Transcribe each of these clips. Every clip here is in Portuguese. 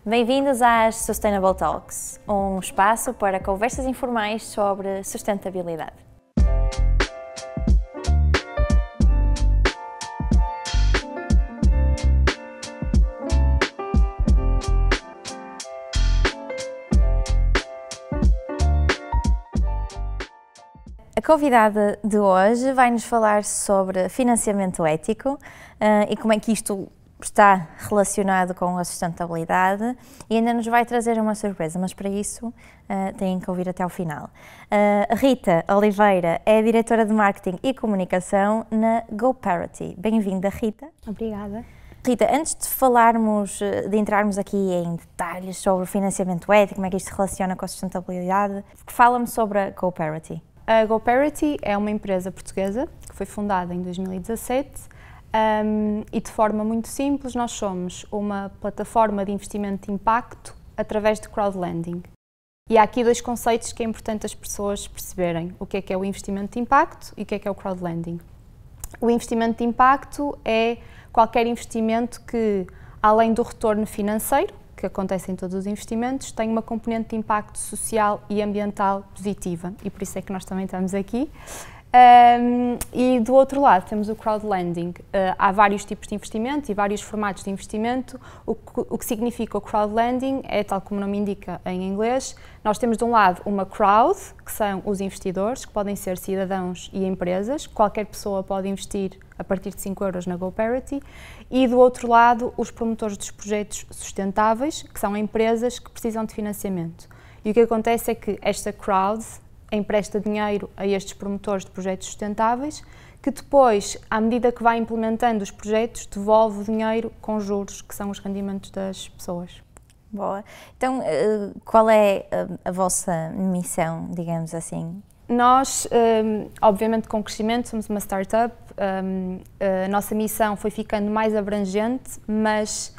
Bem-vindos às Sustainable Talks, um espaço para conversas informais sobre sustentabilidade. A convidada de hoje vai nos falar sobre financiamento ético e como é que isto está relacionado com a sustentabilidade e ainda nos vai trazer uma surpresa, mas para isso têm que ouvir até ao final. Rita Oliveira é diretora de Marketing e Comunicação na GoParity. Bem-vinda, Rita. Obrigada. Rita, antes de entrarmos aqui em detalhes sobre o financiamento ético, como é que isto se relaciona com a sustentabilidade, fala-me sobre a GoParity. A GoParity é uma empresa portuguesa que foi fundada em 2017 e de forma muito simples nós somos uma plataforma de investimento de impacto através de crowdlending. E há aqui dois conceitos que é importante as pessoas perceberem, o que é o investimento de impacto e o que é o crowdlending. O investimento de impacto é qualquer investimento que, além do retorno financeiro, que acontece em todos os investimentos, tem uma componente de impacto social e ambiental positiva e por isso é que nós também estamos aqui. E do outro lado temos o crowdlending. Há vários tipos de investimento e vários formatos de investimento. O que significa o crowdlending é, tal como o nome indica em inglês, nós temos de um lado uma crowd, que são os investidores, que podem ser cidadãos e empresas, qualquer pessoa pode investir a partir de 5 euros na GoParity, e do outro lado os promotores dos projetos sustentáveis, que são empresas que precisam de financiamento. E o que acontece é que esta crowd empresta dinheiro a estes promotores de projetos sustentáveis, que depois, à medida que vai implementando os projetos, devolve o dinheiro com juros, que são os rendimentos das pessoas. Boa. Então, qual é a vossa missão, digamos assim? Nós, obviamente com o crescimento, somos uma startup, a nossa missão foi ficando mais abrangente, mas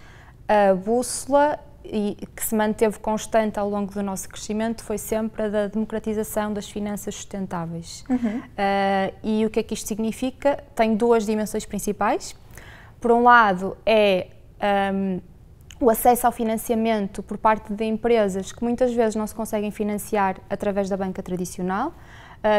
a bússola que se manteve constante ao longo do nosso crescimento foi sempre a da democratização das finanças sustentáveis. E o que é que isto significa? Tem duas dimensões principais. Por um lado é o acesso ao financiamento por parte de empresas que muitas vezes não se conseguem financiar através da banca tradicional,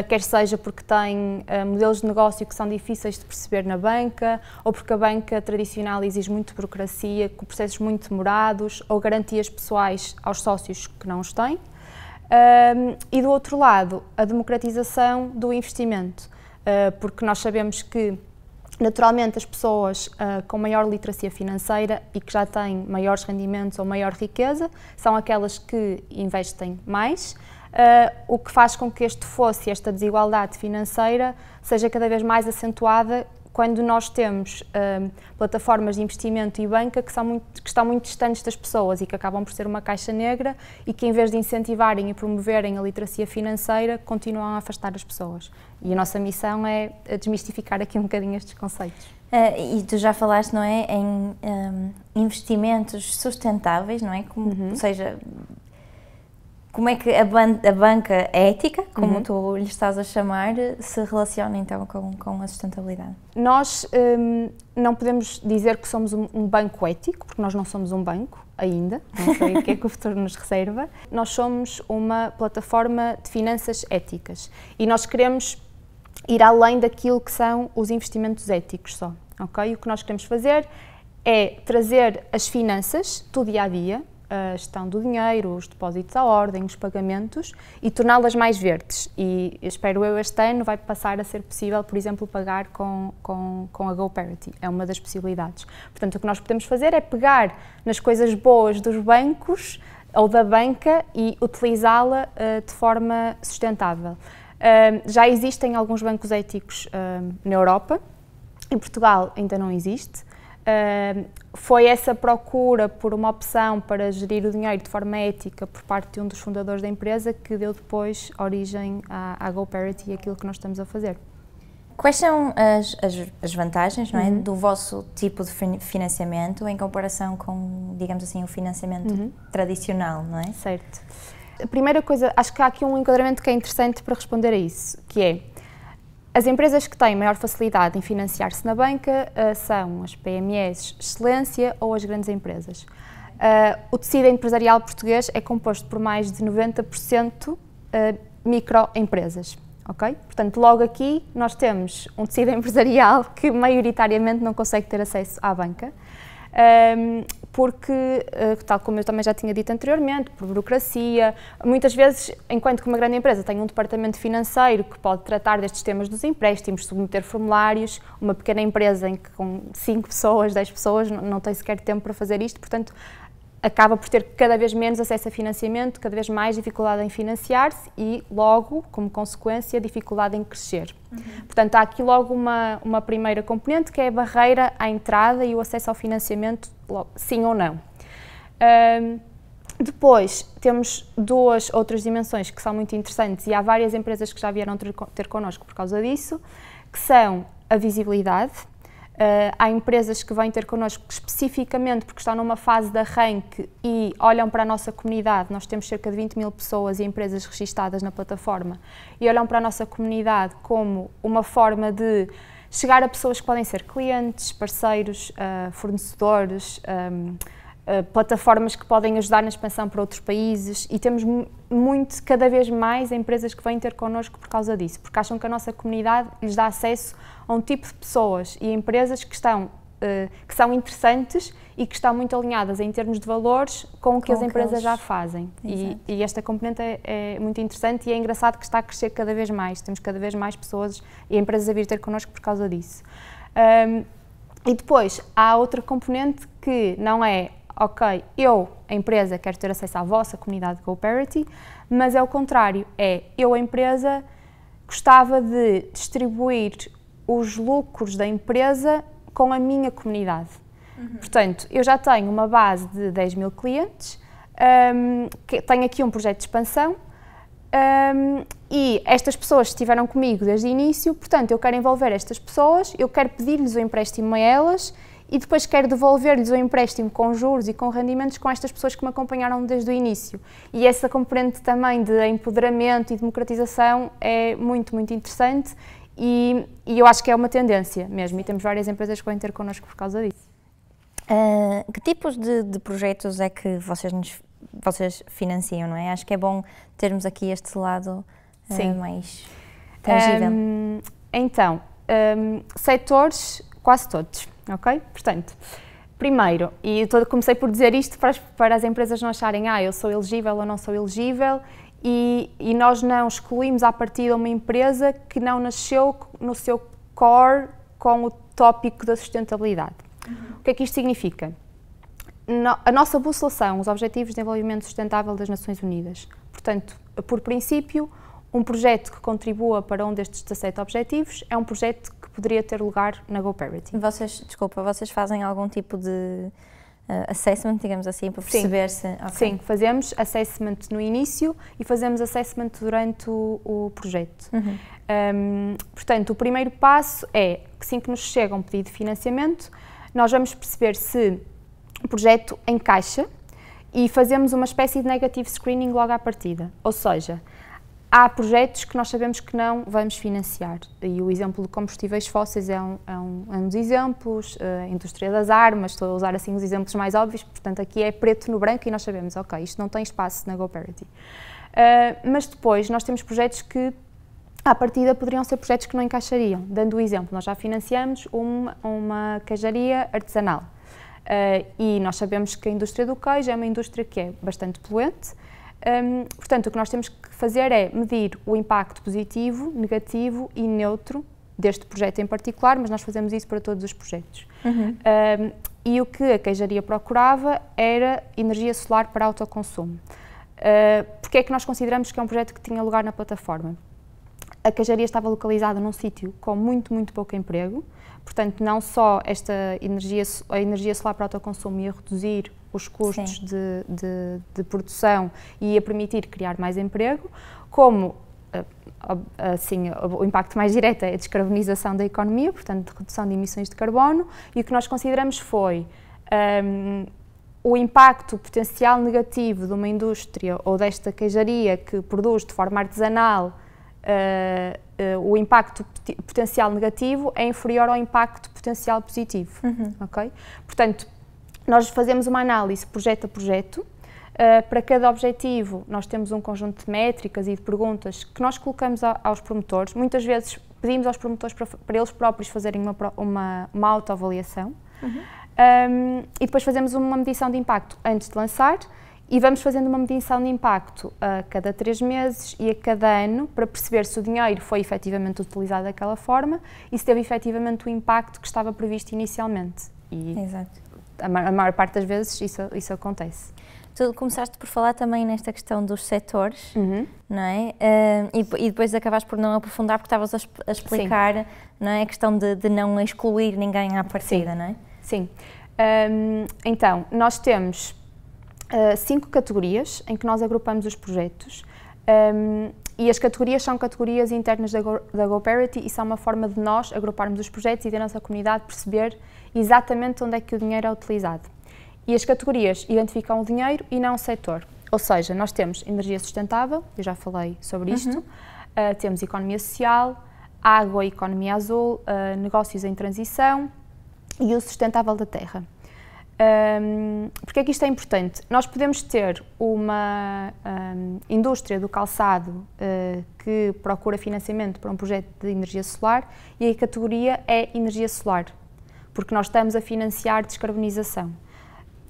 quer seja porque têm modelos de negócio que são difíceis de perceber na banca, ou porque a banca tradicional exige muito burocracia, com processos muito demorados, ou garantias pessoais aos sócios que não os têm. E do outro lado, a democratização do investimento, porque nós sabemos que naturalmente as pessoas com maior literacia financeira e que já têm maiores rendimentos ou maior riqueza são aquelas que investem mais, o que faz com que esta desigualdade financeira seja cada vez mais acentuada quando nós temos plataformas de investimento e banca que estão muito distantes das pessoas e que acabam por ser uma caixa negra e que, em vez de incentivarem e promoverem a literacia financeira, continuam a afastar as pessoas. E a nossa missão é desmistificar aqui um bocadinho estes conceitos. E tu já falaste, não é, em investimentos sustentáveis, não é? Ou seja, como é que a banca ética, como tu lhe estás a chamar, se relaciona então com a sustentabilidade? Nós não podemos dizer que somos um banco ético, porque nós não somos um banco ainda, não sei o que é que o futuro nos reserva. Nós somos uma plataforma de finanças éticas e nós queremos ir além daquilo que são os investimentos éticos só, ok? O que nós queremos fazer é trazer as finanças do dia-a-dia, a gestão do dinheiro, os depósitos à ordem, os pagamentos e torná-las mais verdes. E espero eu este ano vai passar a ser possível, por exemplo, pagar com a GoParity. É uma das possibilidades. Portanto, o que nós podemos fazer é pegar nas coisas boas dos bancos ou da banca e utilizá-la de forma sustentável. Já existem alguns bancos éticos na Europa, em Portugal ainda não existe. Foi essa procura por uma opção para gerir o dinheiro de forma ética por parte de um dos fundadores da empresa que deu depois origem à GoParity e aquilo que nós estamos a fazer. Quais são as vantagens, não é, do vosso tipo de financiamento em comparação com, digamos assim, o financiamento tradicional, não é? Certo. A primeira coisa, acho que há aqui um enquadramento que é interessante para responder a isso, que é as empresas que têm maior facilidade em financiar-se na banca são as PMEs excelência ou as grandes empresas. O tecido empresarial português é composto por mais de 90% microempresas. Okay? Portanto, logo aqui nós temos um tecido empresarial que maioritariamente não consegue ter acesso à banca, porque, tal como eu também já tinha dito anteriormente, por burocracia, muitas vezes, enquanto que uma grande empresa tem um departamento financeiro que pode tratar destes temas dos empréstimos, submeter formulários, uma pequena empresa em que com 5 pessoas, 10 pessoas não tem sequer tempo para fazer isto, portanto, acaba por ter cada vez menos acesso a financiamento, cada vez mais dificuldade em financiar-se e, logo, como consequência, dificuldade em crescer. Portanto, há aqui logo uma primeira componente, que é a barreira à entrada e o acesso ao financiamento, sim ou não. Depois, temos 2 outras dimensões que são muito interessantes e há várias empresas que já vieram ter connosco por causa disso, que são a visibilidade. Há empresas que vêm ter connosco especificamente porque estão numa fase de arranque e olham para a nossa comunidade. Nós temos cerca de 20 mil pessoas e empresas registadas na plataforma e olham para a nossa comunidade como uma forma de chegar a pessoas que podem ser clientes, parceiros, fornecedores, plataformas que podem ajudar na expansão para outros países e temos cada vez mais empresas que vêm ter connosco por causa disso, porque acham que a nossa comunidade lhes dá acesso a um tipo de pessoas e empresas que são interessantes e que estão muito alinhadas em termos de valores com o que as empresas já fazem. E esta componente é muito interessante e é engraçado que está a crescer cada vez mais. Temos cada vez mais pessoas e empresas a vir ter connosco por causa disso. E depois há outra componente que não é ok, eu, a empresa, quero ter acesso à vossa comunidade de GoParity, mas é o contrário, eu, a empresa, gostava de distribuir os lucros da empresa com a minha comunidade. Portanto, eu já tenho uma base de 10 mil clientes, tenho aqui um projeto de expansão e estas pessoas estiveram comigo desde o início, portanto, eu quero envolver estas pessoas, eu quero pedir-lhes o empréstimo a elas e depois quero devolver-lhes o empréstimo com juros e com rendimentos com estas pessoas que me acompanharam desde o início. E essa componente também de empoderamento e democratização é muito, muito interessante e eu acho que é uma tendência mesmo e temos várias empresas que vêm ter connosco por causa disso. Que tipos de projetos é que vocês financiam, não é? Acho que é bom termos aqui este lado mais tangível. Então, setores, quase todos. Ok? Portanto, primeiro, e comecei por dizer isto para as empresas não acharem eu sou elegível ou não sou elegível e nós não excluímos à partida uma empresa que não nasceu no seu core com o tópico da sustentabilidade. O que é que isto significa? A nossa bússola são os Objetivos de Desenvolvimento Sustentável das Nações Unidas. Portanto, por princípio, um projeto que contribua para um destes 17 objetivos é um projeto que poderia ter lugar na GoParity. Vocês fazem algum tipo de assessment, digamos assim, para perceber se... Okay. Sim, fazemos assessment no início e fazemos assessment durante o projeto. Portanto, o primeiro passo é que assim que nos chega um pedido de financiamento, nós vamos perceber se o projeto encaixa e fazemos uma espécie de negative screening logo à partida, ou seja, há projetos que nós sabemos que não vamos financiar e o exemplo de combustíveis fósseis é um dos exemplos, a indústria das armas, estou a usar assim os exemplos mais óbvios, portanto aqui é preto no branco e nós sabemos, ok, isto não tem espaço na GoParity. Mas depois nós temos projetos que à partida poderiam ser projetos que não encaixariam. Dando o exemplo, nós já financiamos uma queijaria artesanal e nós sabemos que a indústria do queijo é uma indústria que é bastante poluente. Portanto, o que nós temos que fazer é medir o impacto positivo, negativo e neutro deste projeto em particular, mas nós fazemos isso para todos os projetos. E o que a queijaria procurava era energia solar para autoconsumo. Porque é que nós consideramos que é um projeto que tinha lugar na plataforma? A queijaria estava localizada num sítio com muito, muito pouco emprego, portanto, não só a energia solar para autoconsumo ia reduzir os custos de produção e ia permitir criar mais emprego, como assim, o impacto mais direto é a descarbonização da economia, portanto, de redução de emissões de carbono, e o que nós consideramos foi o impacto potencial negativo de uma indústria ou desta queijaria que produz de forma artesanal, o impacto potencial negativo é inferior ao impacto potencial positivo, ok? Portanto, nós fazemos uma análise projeto a projeto. Para cada objetivo, nós temos um conjunto de métricas e de perguntas que nós colocamos aos promotores. Muitas vezes pedimos aos promotores para eles próprios fazerem uma autoavaliação. E depois fazemos uma medição de impacto antes de lançar e vamos fazendo uma medição de impacto a cada 3 meses e a cada ano para perceber se o dinheiro foi efetivamente utilizado daquela forma e se teve efetivamente o impacto que estava previsto inicialmente. E Exato. a maior parte das vezes isso acontece. Tu começaste por falar também nesta questão dos setores, não é? E depois acabaste por não aprofundar porque estavas a explicar, não é? A questão de não excluir ninguém à partida, não é? Sim. Então, nós temos 5 categorias em que nós agrupamos os projetos e as categorias são categorias internas da GoParity e são uma forma de nós agruparmos os projetos e da nossa comunidade perceber exatamente onde é que o dinheiro é utilizado. E as categorias identificam o dinheiro e não o setor. Ou seja, nós temos energia sustentável, eu já falei sobre isto, temos economia social, água e economia azul, negócios em transição e uso sustentável da terra. Porque é que isto é importante? Nós podemos ter uma indústria do calçado que procura financiamento para um projeto de energia solar e a categoria é energia solar, porque nós estamos a financiar descarbonização.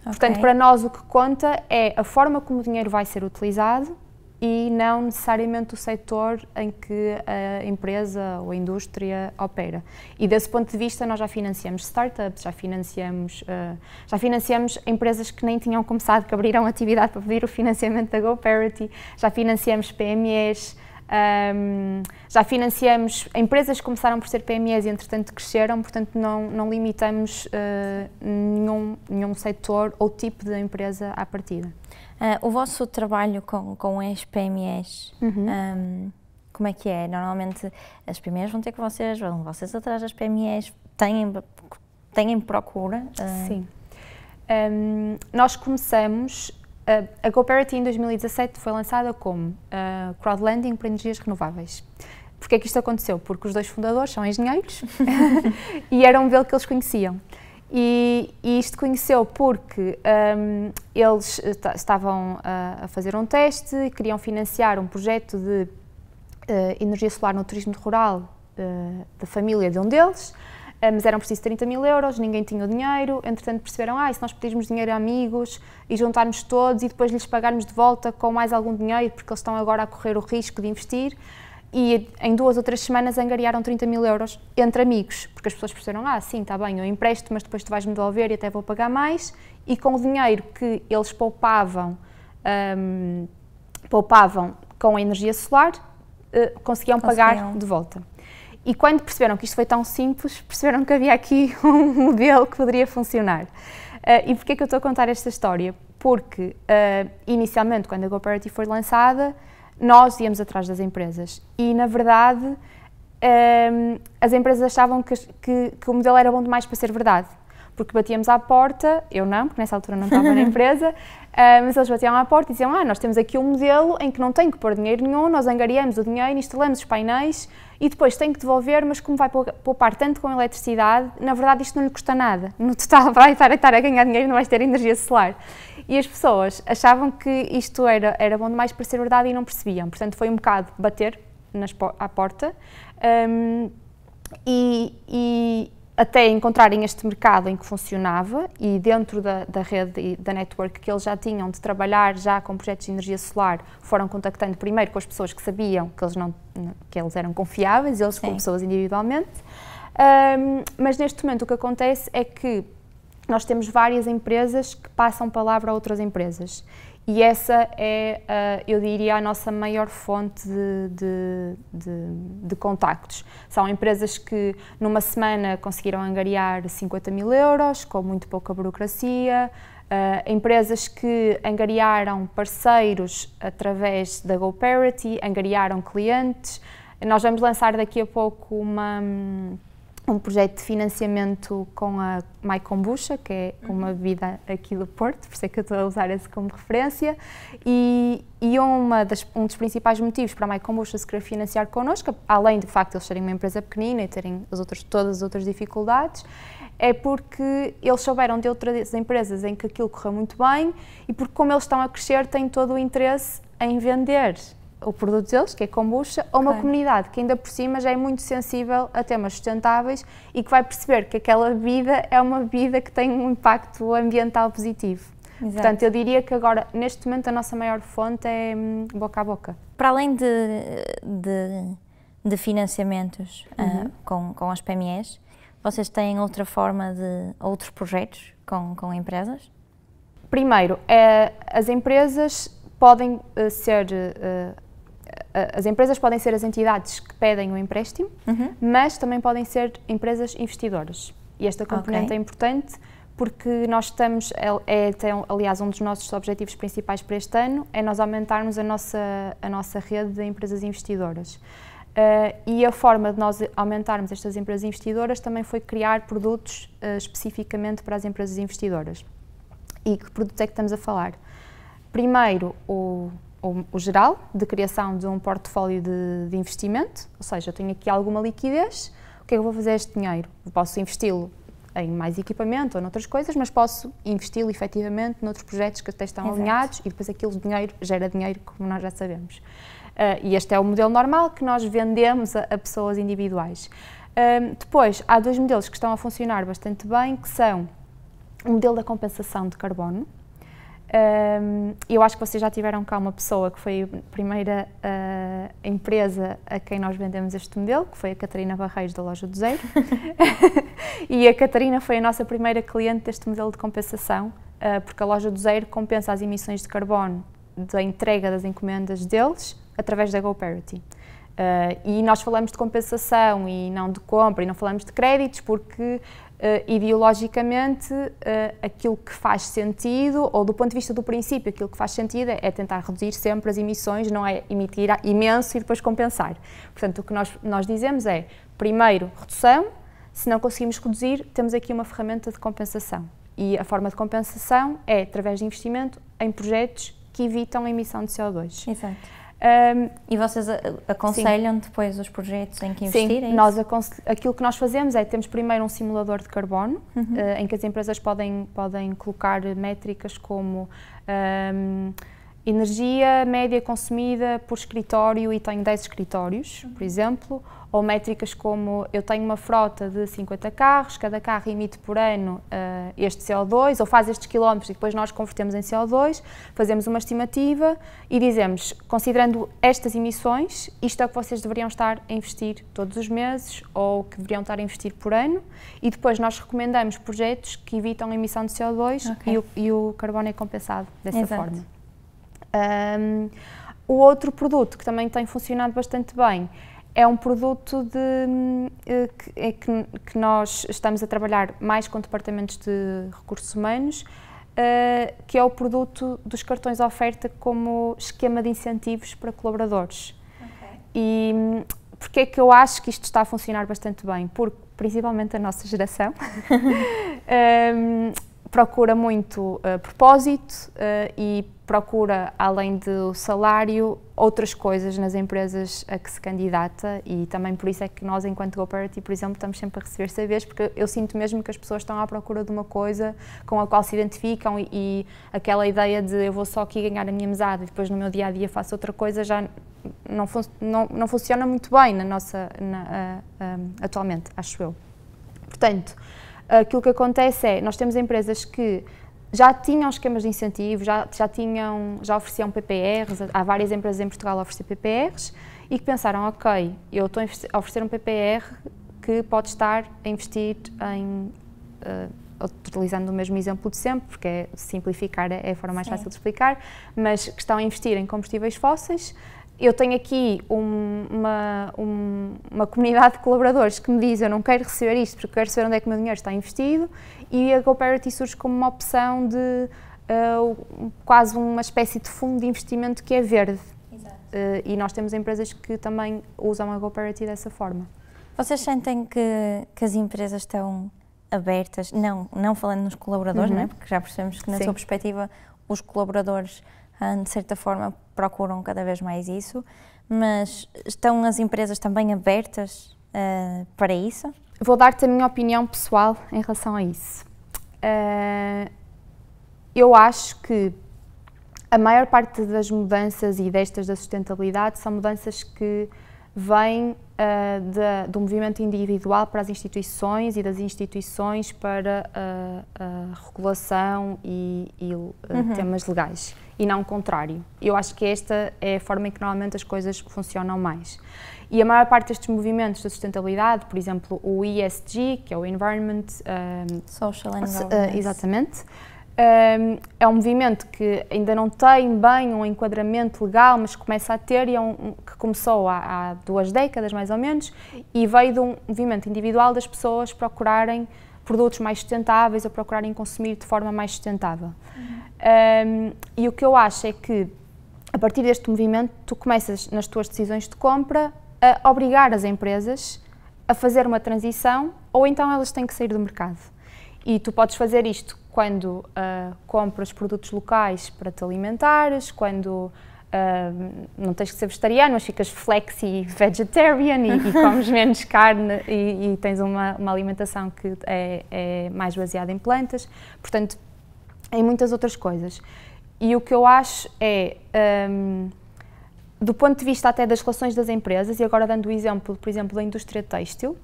Portanto, para nós o que conta é a forma como o dinheiro vai ser utilizado e não necessariamente o setor em que a empresa ou a indústria opera. E desse ponto de vista nós já financiamos startups, já financiamos empresas que nem tinham começado, que abriram atividade para pedir o financiamento da GoParity, já financiamos PMEs, já financiamos empresas que começaram por ser PMEs e entretanto cresceram, portanto não limitamos nenhum setor ou tipo de empresa à partida. O vosso trabalho com as PMEs, como é que é? Normalmente as PMEs vão ter com vocês, vão vocês atrás das PMEs, têm procura? Sim. Nós começamos, a GoParity em 2017 foi lançada como crowdlending para energias renováveis. Porquê é que isto aconteceu? Porque os 2 fundadores são engenheiros e era um modelo que eles conheciam. E isto conheceu porque eles estavam a fazer um teste e queriam financiar um projeto de energia solar no turismo rural da família de um deles, mas eram precisos 30 mil euros, ninguém tinha o dinheiro, entretanto perceberam, e se nós pedirmos dinheiro a amigos e juntarmos todos e depois lhes pagarmos de volta com mais algum dinheiro, porque eles estão agora a correr o risco de investir, e em 2 ou 3 semanas angariaram 30 mil euros entre amigos, porque as pessoas perceberam, sim, está bem, eu empresto, mas depois tu vais-me devolver e até vou pagar mais, e com o dinheiro que eles poupavam com a energia solar, conseguiam pagar de volta. E quando perceberam que isto foi tão simples, perceberam que havia aqui um modelo que poderia funcionar. E porquê é que eu estou a contar esta história? Porque, inicialmente, quando a GoParity foi lançada, nós íamos atrás das empresas e, na verdade, as empresas achavam que o modelo era bom demais para ser verdade. Porque batíamos à porta, eu não, porque nessa altura não estava na empresa, mas eles batiam à porta e diziam, nós temos aqui um modelo em que não tem que pôr dinheiro nenhum, nós angariamos o dinheiro, instalamos os painéis e depois tem que devolver, mas como vai poupar tanto com eletricidade, na verdade isto não lhe custa nada. No total vai estar a ganhar dinheiro e não vais ter energia solar. E as pessoas achavam que isto era bom demais para ser verdade e não percebiam. Portanto, foi um bocado bater à porta e até encontrarem este mercado em que funcionava e dentro da rede e da network que eles já tinham de trabalhar já com projetos de energia solar, foram contactando primeiro com as pessoas que sabiam que eles eram confiáveis, eles com pessoas individualmente, mas neste momento o que acontece é que nós temos várias empresas que passam palavra a outras empresas e essa é, eu diria, a nossa maior fonte de contactos. São empresas que numa semana conseguiram angariar 50 mil euros, com muito pouca burocracia, empresas que angariaram parceiros através da GoParity, angariaram clientes. Nós vamos lançar daqui a pouco um projeto de financiamento com a My Kombucha, que é uma bebida aqui do Porto, por isso é que eu estou a usar esse como referência, e um dos principais motivos para a My Kombucha se querer financiar connosco, além do facto de eles serem uma empresa pequenina e terem todas as outras dificuldades, é porque eles souberam de outras empresas em que aquilo correu muito bem e porque, como eles estão a crescer, têm todo o interesse em vender o produto deles, que é kombucha, a uma comunidade que ainda por cima já é muito sensível a temas sustentáveis e que vai perceber que aquela bebida é uma bebida que tem um impacto ambiental positivo. Exato. Portanto, eu diria que agora, neste momento, a nossa maior fonte é boca a boca. Para além de financiamentos com as PMEs, vocês têm outra forma de outros projetos com empresas? Primeiro, as empresas podem ser as entidades que pedem o empréstimo, mas também podem ser empresas investidoras. E esta componente é importante porque nós estamos, aliás, um dos nossos objetivos principais para este ano é nós aumentarmos a nossa rede de empresas investidoras. E a forma de nós aumentarmos estas empresas investidoras também foi criar produtos especificamente para as empresas investidoras. E que produtos é que estamos a falar? Primeiro, o geral, de criação de um portfólio de investimento, ou seja, eu tenho aqui alguma liquidez, o que é que eu vou fazer a este dinheiro? Eu posso investi-lo em mais equipamento ou noutras coisas, mas posso investi-lo efetivamente noutros projetos que até estão alinhados e depois aquele dinheiro gera dinheiro, como nós já sabemos. E este é o modelo normal que nós vendemos a pessoas individuais. Depois, há dois modelos que estão a funcionar bastante bem, que são o modelo da compensação de carbono. Eu acho que vocês já tiveram cá uma pessoa que foi a primeira empresa a quem nós vendemos este modelo, que foi a Catarina Barreiros, da Loja do Zero. E a Catarina foi a nossa primeira cliente deste modelo de compensação, porque a Loja do Zero compensa as emissões de carbono da entrega das encomendas deles através da GoParity. E nós falamos de compensação e não de compra, e não falamos de créditos porque ideologicamente aquilo que faz sentido, ou do ponto de vista do princípio, aquilo que faz sentido é tentar reduzir sempre as emissões, não é emitir imenso e depois compensar. Portanto, o que nós dizemos é, primeiro, redução, se não conseguimos reduzir, temos aqui uma ferramenta de compensação. E a forma de compensação é através de investimento em projetos que evitam a emissão de CO2. Exato. E vocês aconselham depois os projetos em que investirem? Sim, aquilo que nós fazemos é, temos primeiro um simulador de carbono, em que as empresas podem colocar métricas como energia média consumida por escritório e tenho 10 escritórios, por exemplo, ou métricas como eu tenho uma frota de 50 carros, cada carro emite por ano este CO2, ou faz estes quilómetros e depois nós convertemos em CO2, fazemos uma estimativa e dizemos, considerando estas emissões, isto é o que vocês deveriam estar a investir todos os meses ou que deveriam estar a investir por ano, e depois nós recomendamos projetos que evitam a emissão de CO2 e o carbono é compensado dessa forma. O outro produto que também tem funcionado bastante bem é um produto que nós estamos a trabalhar mais com departamentos de recursos humanos, que é o produto dos cartões de oferta como esquema de incentivos para colaboradores. E porque é que eu acho que isto está a funcionar bastante bem? Porque, principalmente, a nossa geração procura muito propósito e procura, além do salário, outras coisas nas empresas a que se candidata, e também por isso é que nós, enquanto GoParity, por exemplo, estamos sempre a receber CVs, porque eu sinto mesmo que as pessoas estão à procura de uma coisa com a qual se identificam e aquela ideia de eu vou só aqui ganhar a minha mesada e depois no meu dia-a-dia faço outra coisa já não funciona muito bem atualmente, acho eu. Portanto, aquilo que acontece é, nós temos empresas que já tinham esquemas de incentivos, já ofereciam PPRs, há várias empresas em Portugal a oferecer PPRs, e que pensaram, ok, eu estou a oferecer um PPR que pode estar a investir em, utilizando o mesmo exemplo de sempre, porque simplificar é a forma mais fácil de explicar, mas que estão a investir em combustíveis fósseis. Eu tenho aqui uma comunidade de colaboradores que me diz, eu não quero receber isto porque quero saber onde é que o meu dinheiro está investido, e a GoParity surge como uma opção de quase uma espécie de fundo de investimento que é verde. E nós temos empresas que também usam a GoParity dessa forma. Vocês sentem que as empresas estão abertas, não falando nos colaboradores, não é? Porque já percebemos que na sua perspectiva os colaboradores de certa forma procuram cada vez mais isso, mas estão as empresas também abertas para isso? Vou dar-te a minha opinião pessoal em relação a isso. Eu acho que a maior parte das mudanças e destas da sustentabilidade são mudanças que vêm do movimento individual para as instituições e das instituições para a regulação e temas legais, e não o contrário. Eu acho que esta é a forma em que normalmente as coisas funcionam mais. E a maior parte destes movimentos da sustentabilidade, por exemplo, o ESG, que é o Environment, Social and Governance. Exatamente, é um movimento que ainda não tem bem um enquadramento legal, mas começa a ter, e que começou há 2 décadas mais ou menos, e veio de um movimento individual das pessoas procurarem produtos mais sustentáveis ou procurarem consumir de forma mais sustentável. E o que eu acho é que, a partir deste movimento, tu começas nas tuas decisões de compra a obrigar as empresas a fazer uma transição, ou então elas têm que sair do mercado. E tu podes fazer isto quando compras produtos locais para te alimentares, quando não tens que ser vegetariano, mas ficas flexi-vegetarian e comes menos carne e tens uma alimentação que é mais baseada em plantas. Portanto, em muitas outras coisas. E o que eu acho é, do ponto de vista até das relações das empresas, e agora dando o exemplo, por exemplo, da indústria têxtil,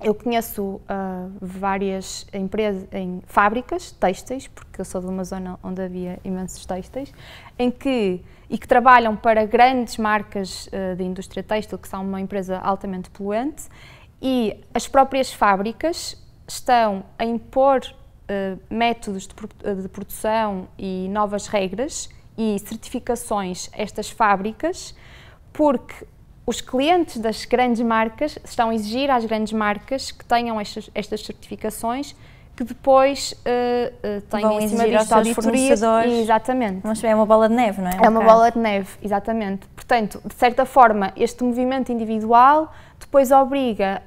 eu conheço várias empresas, fábricas têxteis, porque eu sou de uma zona onde havia imensos têxteis, e que trabalham para grandes marcas de indústria têxtil, que são uma empresa altamente poluente, e as próprias fábricas estão a impor métodos de produção e novas regras e certificações a estas fábricas, porque os clientes das grandes marcas estão a exigir às grandes marcas que tenham estas certificações, que depois têm em cima disto auditorias. Exatamente. Mas é uma bola de neve, não é? É uma bola de neve, exatamente. Portanto, de certa forma, este movimento individual depois obriga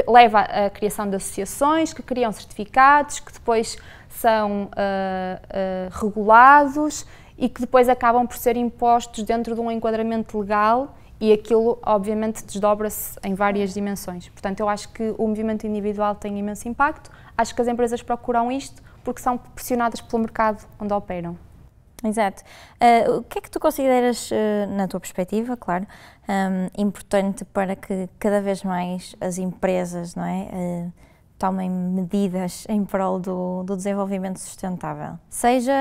leva à criação de associações que criam certificados, que depois são regulados e que depois acabam por ser impostos dentro de um enquadramento legal, e aquilo, obviamente, desdobra-se em várias dimensões. Portanto, eu acho que o movimento individual tem imenso impacto, acho que as empresas procuram isto porque são pressionadas pelo mercado onde operam. Exato. O que é que tu consideras, na tua perspectiva, claro, importante para que cada vez mais as empresas, não é, tomem medidas em prol do desenvolvimento sustentável? Seja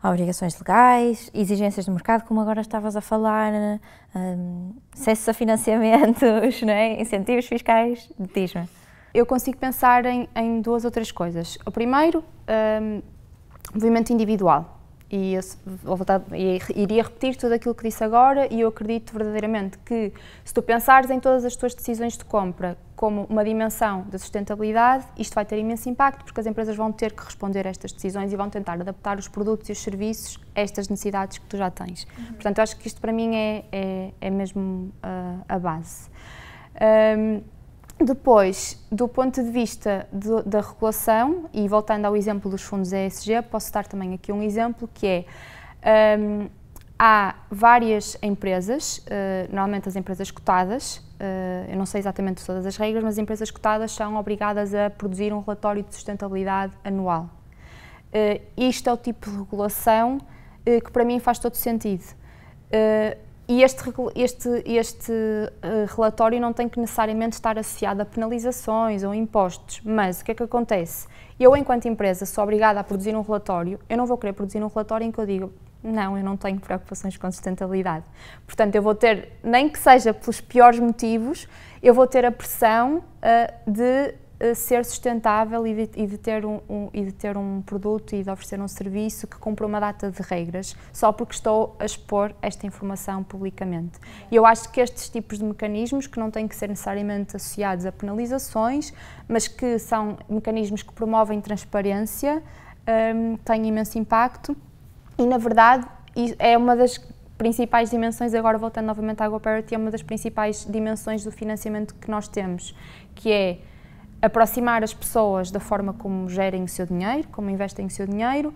obrigações legais, exigências do mercado, como agora estavas a falar, acesso a financiamentos, não é? Incentivos fiscais, diz-me. Eu consigo pensar em 2 ou 3 coisas. O primeiro, movimento individual. E iria repetir tudo aquilo que disse agora, e eu acredito verdadeiramente que, se tu pensares em todas as tuas decisões de compra como uma dimensão da sustentabilidade, isto vai ter imenso impacto, porque as empresas vão ter que responder a estas decisões e vão tentar adaptar os produtos e os serviços a estas necessidades que tu já tens. Portanto, eu acho que isto para mim é mesmo a base. Depois, do ponto de vista da regulação, e voltando ao exemplo dos fundos ESG, posso dar também aqui um exemplo que é, há várias empresas, normalmente as empresas cotadas, eu não sei exatamente todas as regras, mas as empresas cotadas são obrigadas a produzir um relatório de sustentabilidade anual. Isto é o tipo de regulação que para mim faz todo sentido. E este relatório não tem que necessariamente estar associado a penalizações ou impostos, mas o que é que acontece? Eu, enquanto empresa, sou obrigada a produzir um relatório, eu não vou querer produzir um relatório em que eu digo, não, eu não tenho preocupações com sustentabilidade. Portanto, eu vou ter, nem que seja pelos piores motivos, eu vou ter a pressão de ser sustentável e de ter um produto e de oferecer um serviço que cumpra uma data de regras, só porque estou a expor esta informação publicamente. E eu acho que estes tipos de mecanismos, que não têm que ser necessariamente associados a penalizações, mas que são mecanismos que promovem transparência, têm imenso impacto e, na verdade, é uma das principais dimensões, agora voltando novamente à GoParity, é uma das principais dimensões do financiamento que nós temos, que é aproximar as pessoas da forma como gerem o seu dinheiro, como investem o seu dinheiro,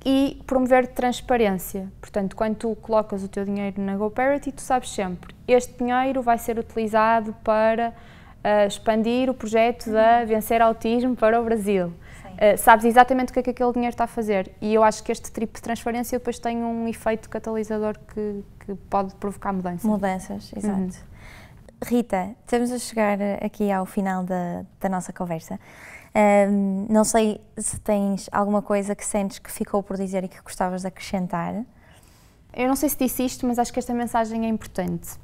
e promover transparência. Portanto, quando tu colocas o teu dinheiro na GoParity, tu sabes sempre, este dinheiro vai ser utilizado para expandir o projeto de Vencer Autismo para o Brasil. Sabes exatamente o que é que aquele dinheiro está a fazer, e eu acho que este tipo de transparência depois tem um efeito catalisador que pode provocar mudanças. Mudanças, exato. Rita, estamos a chegar aqui ao final da nossa conversa. Não sei se tens alguma coisa que sentes que ficou por dizer e que gostavas de acrescentar. Eu não sei se disse isto, mas acho que esta mensagem é importante.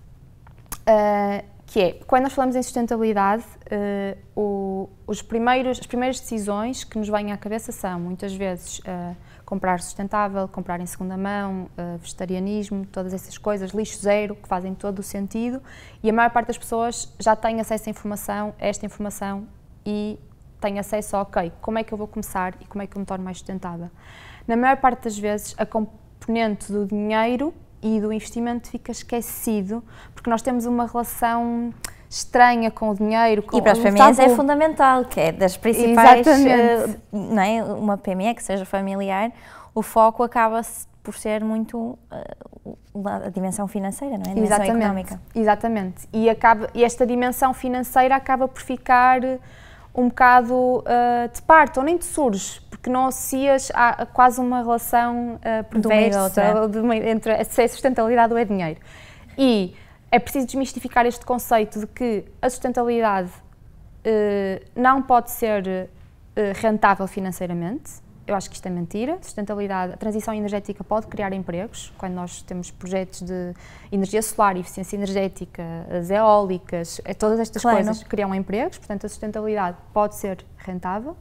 Que é, quando nós falamos em sustentabilidade, as primeiras decisões que nos vêm à cabeça são, muitas vezes, comprar sustentável, comprar em segunda mão, vegetarianismo, todas essas coisas, lixo zero, que fazem todo o sentido, e a maior parte das pessoas já tem acesso a esta informação, e tem acesso a, ok, como é que eu vou começar e como é que eu me torno mais sustentável. Na maior parte das vezes, a componente do dinheiro e do investimento fica esquecido, porque nós temos uma relação estranha com o dinheiro. E para as PMEs é fundamental, que é das principais, não é? Uma PME que seja familiar, o foco acaba por ser muito a dimensão financeira, não é? A dimensão económica. Exatamente, e esta dimensão financeira acaba por ficar um bocado de parte, ou nem te surge, porque não associas a quase uma relação perversa entre se é sustentabilidade ou é dinheiro. E é preciso desmistificar este conceito de que a sustentabilidade não pode ser rentável financeiramente. Eu acho que isto é mentira. A transição energética pode criar empregos, quando nós temos projetos de energia solar, eficiência energética, as eólicas, todas estas coisas criam empregos, portanto a sustentabilidade pode ser rentável.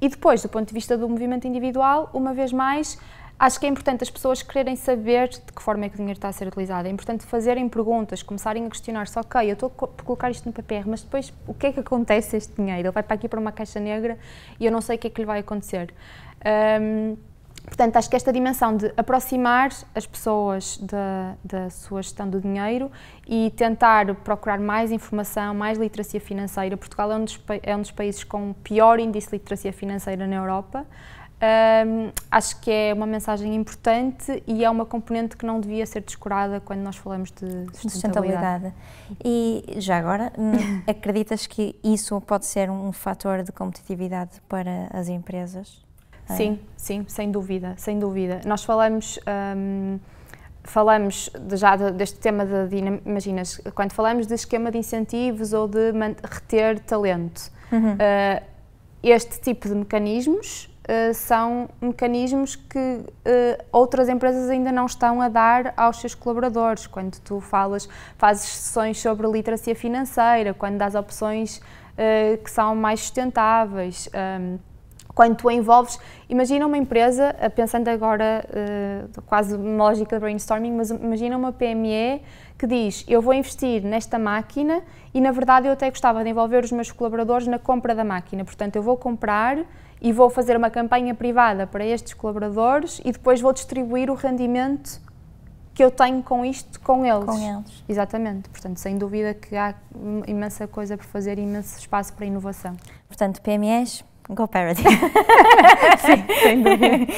E depois, do ponto de vista do movimento individual, uma vez mais, acho que é importante as pessoas quererem saber de que forma é que o dinheiro está a ser utilizado. É importante fazerem perguntas, começarem a questionar-se, ok, eu estou por colocar isto no PPR, mas depois o que é que acontece a este dinheiro? Ele vai para aqui para uma caixa negra e eu não sei o que é que lhe vai acontecer. Portanto, acho que esta dimensão de aproximar as pessoas da sua gestão do dinheiro e tentar procurar mais informação, mais literacia financeira. Portugal é um dos países com pior índice de literacia financeira na Europa. Acho que é uma mensagem importante e é uma componente que não devia ser descurada quando nós falamos de sustentabilidade. E já agora, acreditas que isso pode ser um fator de competitividade para as empresas? Sim, sem dúvida, sem dúvida. Nós falamos já deste tema imaginas, quando falamos de esquema de incentivos ou de reter talento, este tipo de mecanismos são mecanismos que outras empresas ainda não estão a dar aos seus colaboradores. Quando tu fazes sessões sobre literacia financeira, quando dás opções que são mais sustentáveis, quando tu envolves, imagina uma empresa, pensando agora quase uma lógica de brainstorming, mas imagina uma PME que diz, eu vou investir nesta máquina e na verdade eu até gostava de envolver os meus colaboradores na compra da máquina, portanto eu vou comprar e vou fazer uma campanha privada para estes colaboradores e depois vou distribuir o rendimento que eu tenho com isto com eles. Com eles. Exatamente. Portanto, sem dúvida que há imensa coisa para fazer e imenso espaço para inovação. Portanto, PMEs, GoParity. Sim, sem dúvida.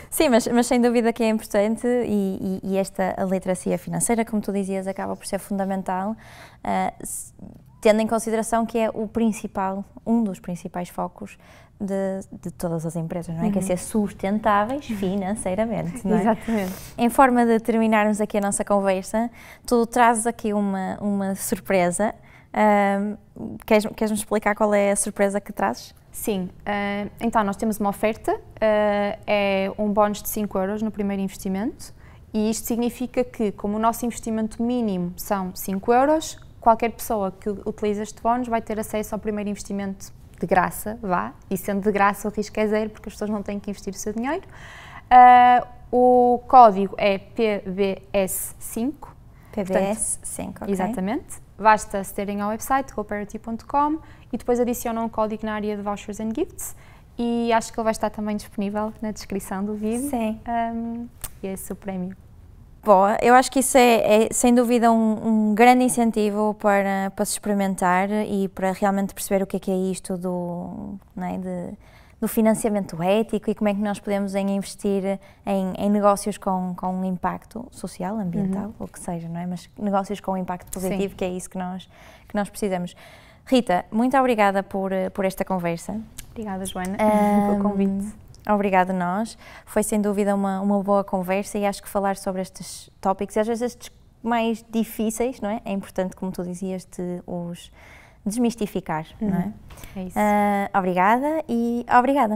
Sim, mas sem dúvida que é importante e esta literacia financeira, como tu dizias, acaba por ser fundamental, tendo em consideração que é um dos principais focos de todas as empresas, não é? Que é ser sustentáveis financeiramente, não é? Exatamente. Em forma de terminarmos aqui a nossa conversa, tu trazes aqui uma surpresa. Queres-me explicar qual é a surpresa que trazes? Sim, então nós temos uma oferta, é um bónus de 5 euros no primeiro investimento e isto significa que, como o nosso investimento mínimo são 5 euros, qualquer pessoa que utilize este bónus vai ter acesso ao primeiro investimento de graça, e sendo de graça o risco é zero porque as pessoas não têm que investir o seu dinheiro. O código é PBS5. PBS5, ok. Exatamente. Basta acederem ao website goparity.com e depois adicionam um código na área de Vouchers and Gifts e acho que ele vai estar também disponível na descrição do vídeo. Sim. E é esse o prémio. Boa, eu acho que isso é sem dúvida um grande incentivo para se experimentar e para realmente perceber o que é isto do financiamento ético e como é que nós podemos investir em negócios com um impacto social, ambiental, ou que seja, não é? Mas negócios com um impacto positivo, sim, que é isso que nós precisamos. Rita, muito obrigada por esta conversa. Obrigada, Joana, pelo convite. Obrigada a nós. Foi sem dúvida uma boa conversa e acho que falar sobre estes tópicos, às vezes estes mais difíceis, não é? É importante, como tu dizias, de os desmistificar, não é? É isso. Obrigada e obrigada.